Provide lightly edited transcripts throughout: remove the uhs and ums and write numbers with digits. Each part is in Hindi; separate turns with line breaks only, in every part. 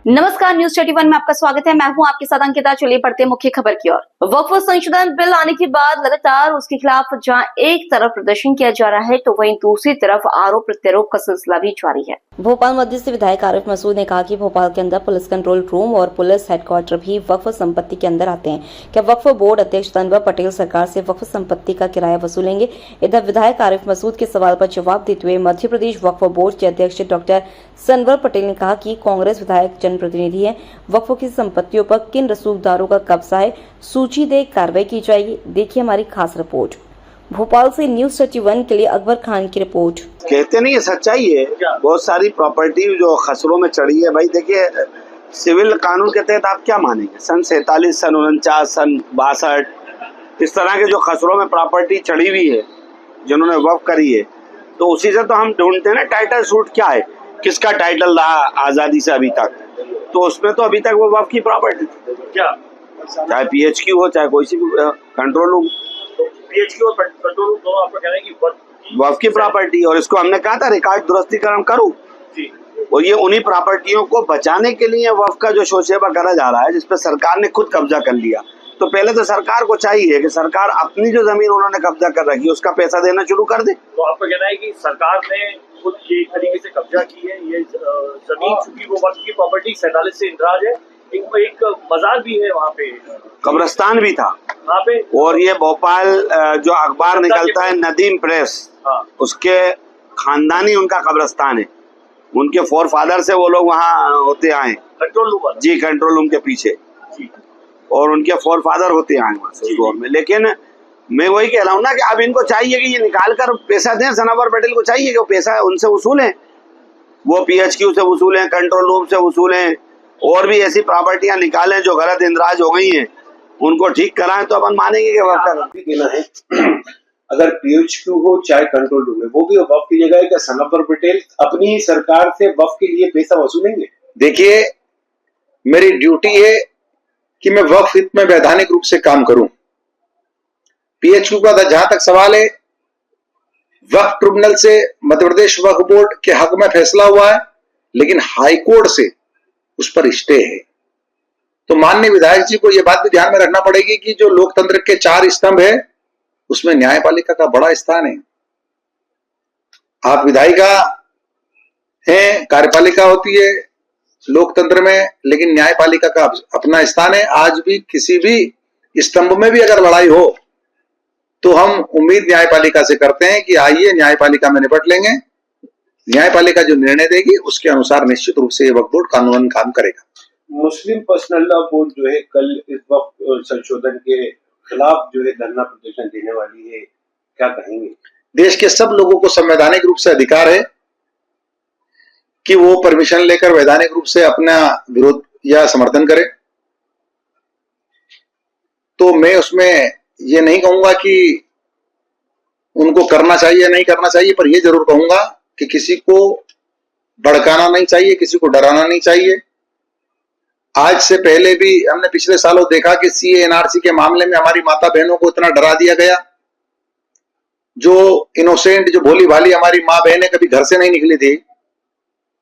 नमस्कार, न्यूज 31 में आपका स्वागत है। मैं हूं आपके साथ अंकिता। चलिए पढ़ते हैं मुख्य खबर की ओर। वक्फ संशोधन बिल आने के बाद लगातार उसके खिलाफ जहां एक तरफ प्रदर्शन किया जा रहा है, तो वहीं दूसरी तरफ आरोप प्रत्यारोप का सिलसिला भी जारी है। भोपाल मध्य से विधायक आरिफ मसूद ने कहा कि भोपाल के अंदर पुलिस कंट्रोल रूम और पुलिस हेडक्वार्टर भी वक्फ संपत्ति के अंदर आते हैं। क्या वक्फ बोर्ड अध्यक्ष तनवर पटेल सरकार से वक्फ संपत्ति का किराया वसूलेंगे? इधर विधायक आरिफ मसूद के सवाल पर जवाब देते हुए मध्य प्रदेश वक्फ बोर्ड के अध्यक्ष डॉक्टर तनवर पटेल ने कहा कि कांग्रेस विधायक जनप्रतिनिधि है, वक्फ की संपत्तियों पर किन रसूखदारों का कब्जा है, सूची दे कार्रवाई की जाएगी। देखिए हमारी खास रिपोर्ट। भोपाल से न्यूज 31 के लिए अकबर खान की रिपोर्ट।
कहते नहीं है, सच्चाई है। बहुत सारी प्रॉपर्टी जो खसरों में चढ़ी है। भाई देखिए, सिविल कानून के तहत आप क्या मानेंगे? सन 47, सन 49, सन 62 इस तरह के जो खसरों में प्रॉपर्टी चढ़ी हुई है जिन्होंने वक्फ करी है, तो उसी से तो हम ढूंढते हैं ना टाइटल सूट क्या है, किसका टाइटल रहा आजादी से अभी तक। तो उसमें तो अभी तक वो वक्फ की प्रॉपर्टी क्या, चाहे PHQ हो चाहे कोई सी भी कंट्रोल रूम,
PHQ और कंट्रोल रूम दोनों आपका कहना है कि
वक्फ की प्रॉपर्टी। और इसको हमने कहा था रिकॉर्ड दुरुस्तीकरण करूं
जी।
और ये उन्हीं प्रॉपर्टियों को बचाने के लिए वक्फ का जो शोषेबा करा जा रहा है, जिसपे सरकार ने खुद कब्जा कर लिया। तो पहले तो सरकार को चाहिए कि सरकार अपनी जो जमीन उन्होंने कब्जा कर रखी है उसका पैसा देना शुरू कर दे।
तो आपका कहना है कि सरकार ने खुद ये तरीके से कब्जा की है, ये जमीन चूंकि वो वक्फ की प्रॉपर्टी 47 से इंदराज है, एक मजार भी है वहाँ पे,
कब्रिस्तान भी था
वहाँ पे।
और ये भोपाल जो अखबार निकलता है नदीम प्रेस, उसके खानदानी उनका कब्रिस्तान है। उनके फोर फादर से वो लोग वहाँ होते आए,
कंट्रोल रूम
जी, कंट्रोल रूम के पीछे
जी।
और उनके फोर फादर होते आए वहाँ से उस दौर में। लेकिन मैं वही कह रहा हूँ ना कि अब इनको चाहिए कि ये निकाल कर पैसा दें। तनवर पटेल को चाहिए कि वो पैसा उनसे वसूलें, वो PHQ से वसूलें, कंट्रोल रूम से वसूलें, और भी ऐसी प्रॉपर्टियां निकालें जो गलत इंदराज हो गई हैं, उनको ठीक कराएं तो अपन मानेंगे कि वक्फ
देना है। अगर PHQ हो चाहे कंट्रोल रूम है, वो भी वक्फ की जगह है। क्या तनवर पटेल अपनी ही सरकार से वक्फ के लिए पैसा वसूलेंगे?
देखिए, मेरी ड्यूटी है कि मैं वक्फ हित में वैधानिक रूप से काम करूं। PHQ का जहां तक सवाल है, वक्फ ट्रिब्यूनल से मध्य प्रदेश वक्फ बोर्ड के हक में फैसला हुआ है, लेकिन हाई कोर्ट से उस पर स्टे है। तो माननीय विधायक जी को यह बात भी ध्यान में रखना पड़ेगी कि जो लोकतंत्र के 4 स्तंभ है उसमें न्यायपालिका का बड़ा स्थान है। आप विधायिका हैं, कार्यपालिका होती है लोकतंत्र में, लेकिन न्यायपालिका का अपना स्थान है। आज भी किसी भी स्तंभ में भी अगर लड़ाई हो तो हम उम्मीद न्यायपालिका से करते हैं कि आइए न्यायपालिका में निपट लेंगे। न्यायपालिका जो निर्णय देगी उसके अनुसार निश्चित रूप से वक्फ बोर्ड कानूनन काम करेगा।
मुस्लिम पर्सनल लॉ बोर्ड जो है कल इस वक्त संशोधन के खिलाफ जो है धरना प्रदर्शन देने वाली है, क्या कहेंगे?
देश के सब लोगों को संवैधानिक रूप से अधिकार है कि वो परमिशन लेकर वैधानिक रूप से अपना विरोध या समर्थन करे। तो मैं उसमें ये नहीं कहूंगा कि उनको करना चाहिए या नहीं करना चाहिए, पर यह जरूर कहूंगा कि किसी को भड़काना नहीं चाहिए, किसी को डराना नहीं चाहिए। आज से पहले भी हमने पिछले सालों देखा कि CAA NRC के मामले में हमारी माता बहनों को इतना डरा दिया गया। जो इनोसेंट, जो भोली भाली हमारी माँ बहनें कभी घर से नहीं निकली थी,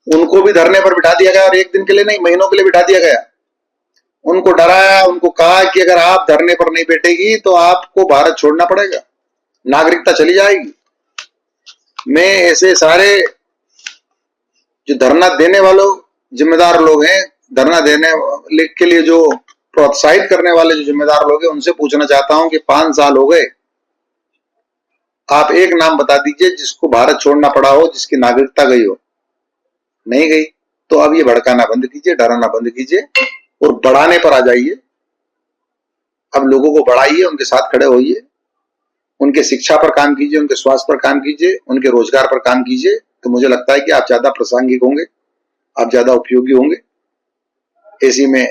उनको भी धरने पर बिठा दिया गया, और एक दिन के लिए नहीं, महीनों के लिए बिठा दिया गया। उनको डराया, उनको कहा कि अगर आप धरने पर नहीं बैठेगी तो आपको भारत छोड़ना पड़ेगा, नागरिकता चली जाएगी। मैं ऐसे सारे जो धरना देने वालों जिम्मेदार लोग हैं, धरना देने के लिए जो प्रोत्साहित करने वाले जो जिम्मेदार लोग हैं, उनसे पूछना चाहता हूं कि 5 साल हो गए, आप एक नाम बता दीजिए जिसको भारत छोड़ना पड़ा हो, जिसकी नागरिकता गई हो। नहीं गई। तो अब ये भड़काना बंद कीजिए, डराना बंद कीजिए और बढ़ाने पर आ जाइए। अब लोगों को बढ़ाइए, उनके साथ खड़े होइए, उनके शिक्षा पर काम कीजिए, उनके स्वास्थ्य पर काम कीजिए, उनके रोजगार पर काम कीजिए। तो मुझे लगता है कि आप ज्यादा प्रासंगिक होंगे, आप ज्यादा उपयोगी होंगे। ऐसी में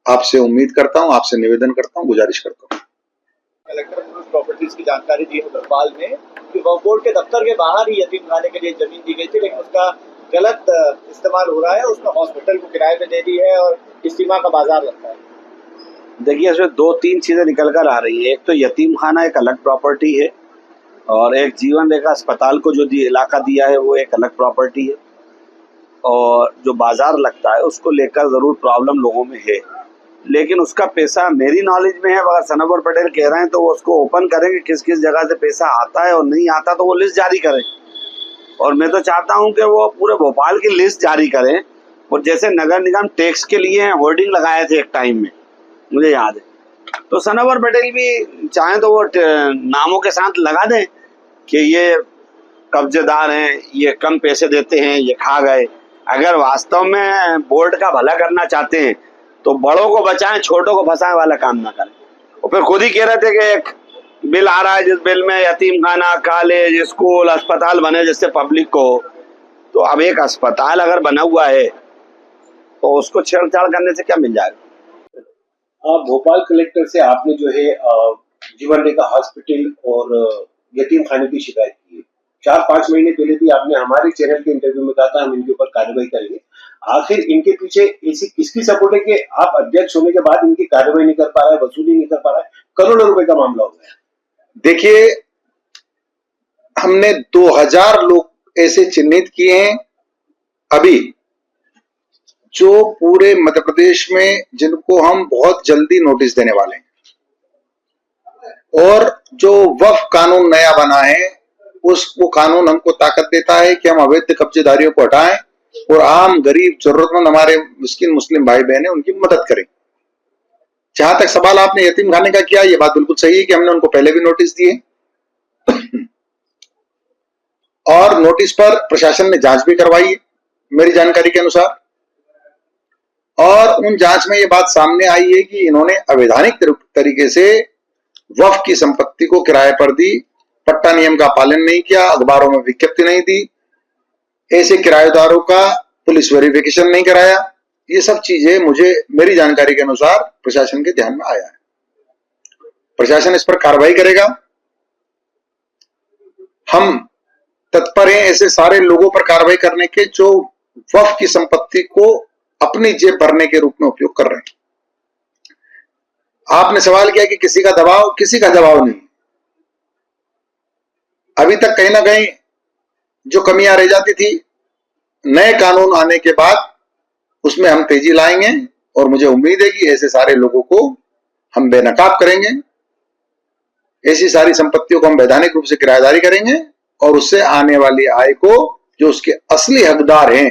आपसे उम्मीद करता हूं, आपसे निवेदन करता हूं, गुजारिश करता हूं।
कलेक्टर प्रॉपर्टीज की जानकारी दी है भोपाल में कि वक्फ बोर्ड के दफ्तर के बाहर ही यतीम खाने के लिए जमीन दी गई थी, लेकिन उसका गलत इस्तेमाल हो रहा है। उसमें हॉस्पिटल को किराए पे दे दी है और इस्तीमा का बाजार लगता है।
देखिए, इसमें 2-3 चीजें निकल कर आ रही है। एक तो यतीम खाना एक अलग प्रॉपर्टी है, और एक जीवन रेखा अस्पताल को जो इलाका दिया है वो एक अलग प्रॉपर्टी है। और जो बाजार लगता है उसको लेकर जरूर प्रॉब्लम लोगों में है, लेकिन उसका पैसा मेरी नॉलेज में है, अगर सनोवर पटेल कह रहे हैं तो वो उसको ओपन करेंगे, किस किस जगह से पैसा आता है और नहीं आता तो वो लिस्ट जारी करें। और मैं तो चाहता हूं कि वो पूरे भोपाल की लिस्ट जारी करें। और जैसे नगर निगम टैक्स के लिए होर्डिंग लगाए थे एक टाइम में, मुझे याद है, तो सनोवर पटेल भी चाहें तो वो नामों के साथ लगा दें कि ये कब्जेदार हैं, ये कम पैसे देते हैं, ये खा गए। अगर वास्तव में बोर्ड का भला करना चाहते हैं तो बड़ों को बचाएं, छोटों को फंसाने वाला काम ना करें। और फिर खुद ही कह रहे थे कि एक बिल आ रहा है जिस बिल में यतीम खाना, कॉलेज, स्कूल, अस्पताल बने जिससे पब्लिक को, तो अब एक अस्पताल अगर बना हुआ है तो उसको छेड़छाड़ करने से क्या मिल जाएगा।
भोपाल कलेक्टर से आपने जो है जीवन रेखा हॉस्पिटल और यतीम खाने की शिकायत की है। 4-5 महीने पहले भी आपने हमारे चैनल के इंटरव्यू में कहा था हम इनके ऊपर कार्रवाई करेंगे। आखिर इनके पीछे ऐसी किसकी सपोर्ट है कि आप अध्यक्ष होने के बाद इनकी कार्रवाई नहीं कर पा रहा है, वसूली नहीं कर पा रहा है? करोड़ों रुपए का मामला हो गया।
देखिए, हमने 2000 लोग ऐसे चिन्हित किए हैं अभी, जो पूरे मध्य प्रदेश में जिनको हम बहुत जल्दी नोटिस देने वाले हैं। और जो वक्फ कानून नया बना है, वो कानून हमको ताकत देता है कि हम अवैध कब्जेदारियों को हटाएं और आम गरीब जरूरतमंद हमारे मिस्किन मुस्लिम भाई बहन है उनकी मदद करें। जहां तक सवाल आपने यतीम खाने का किया, ये बात बिल्कुल सही है कि हमने उनको पहले भी नोटिस दिए और नोटिस पर प्रशासन ने जांच भी करवाई है मेरी जानकारी के अनुसार। और उन जांच में ये बात सामने आई है कि इन्होंने अवैधानिक तरीके से वक्फ की संपत्ति को किराए पर दी, पट्टा नियम का पालन नहीं किया, अखबारों में विज्ञप्ति नहीं दी, ऐसे किराएदारों का पुलिस वेरिफिकेशन नहीं कराया। ये सब चीजें मुझे मेरी जानकारी के अनुसार प्रशासन के ध्यान में आया है। प्रशासन इस पर कार्रवाई करेगा। हम तत्पर हैं ऐसे सारे लोगों पर कार्रवाई करने के जो वक्फ की संपत्ति को अपनी जेब भरने के रूप में उपयोग कर रहे हैं। आपने सवाल किया कि किसी का दबाव नहीं। अभी तक कहीं ना कहीं जो कमियां रह जाती थी, नए कानून आने के बाद उसमें हम तेजी लाएंगे और मुझे उम्मीद है कि ऐसे सारे लोगों को हम बेनकाब करेंगे। ऐसी सारी संपत्तियों को हम वैधानिक रूप से किराएदारी करेंगे और उससे आने वाली आय को जो उसके असली हकदार हैं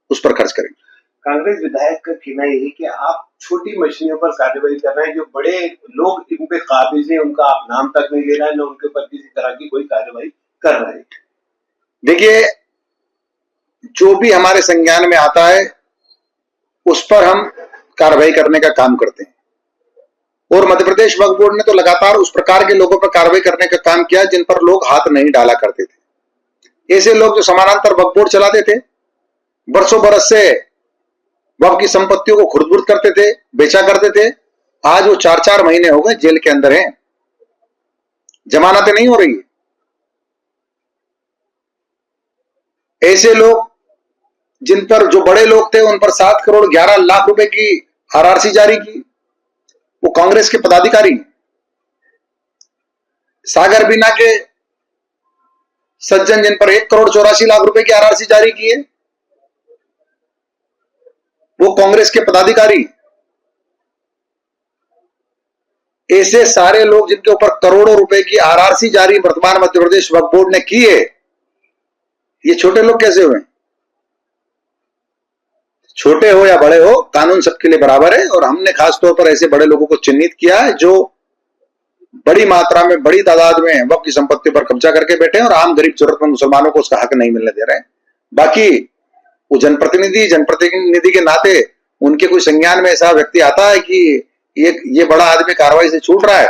उस पर खर्च करेंगे।
कांग्रेस विधायक का कहना यह है कि आप छोटी मशीनों पर कार्रवाई कर रहे हैं, जो बड़े लोग इन पे काबिज हैं उनका आप नाम तक नहीं ले रहे हैं, न उनके ऊपर किसी तरह की कोई कार्रवाई कर रहे हैं।
देखिए, जो भी हमारे संज्ञान में आता है उस पर हम कार्रवाई करने का काम करते हैं। और मध्य प्रदेश वक्फ बोर्ड ने तो लगातार उस प्रकार के लोगों पर कार्रवाई करने का काम किया जिन पर लोग हाथ नहीं डाला करते थे। ऐसे लोग जो समानांतर वक्फ बोर्ड चलाते थे, बरसों बरस से वक्फ की संपत्तियों को खुर्द-बुर्द करते थे, बेचा करते थे, आज वो 4-4 महीने हो गए जेल के अंदर हैं, जमानतें नहीं हो रही है। ऐसे लोग जिन पर, जो बड़े लोग थे उन पर 7 करोड़ 11 लाख रुपए की आरआरसी जारी की, वो कांग्रेस के पदाधिकारी। सागर बीना के सज्जन जिन पर 1 करोड़ 84 लाख रुपए की आरआरसी जारी की है, वो कांग्रेस के पदाधिकारी। ऐसे सारे लोग जिनके ऊपर करोड़ों रुपए की आरआरसी जारी वर्तमान मध्य प्रदेश वक्फ बोर्ड ने की है, ये छोटे लोग कैसे हुए? छोटे हो या बड़े हो, कानून सबके लिए बराबर है। और हमने खास तौर पर ऐसे बड़े लोगों को चिन्हित किया है जो बड़ी मात्रा में, बड़ी तादाद में वक्फ की संपत्ति पर कब्जा करके बैठे हैं और आम गरीब जरूरतमंद मुसलमानों को उसका हक नहीं मिलने दे रहे हैं। बाकी वो जनप्रतिनिधि के नाते उनके कोई संज्ञान में ऐसा व्यक्ति आता है कि ये बड़ा आदमी कार्रवाई से छूट रहा है,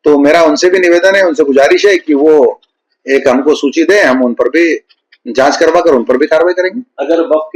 तो मेरा उनसे भी निवेदन है, उनसे गुजारिश है कि वो एक हमको सूची दें, हम उन पर भी जांच करवा कर उन पर भी कार्रवाई करेंगे।
अगर वक्फ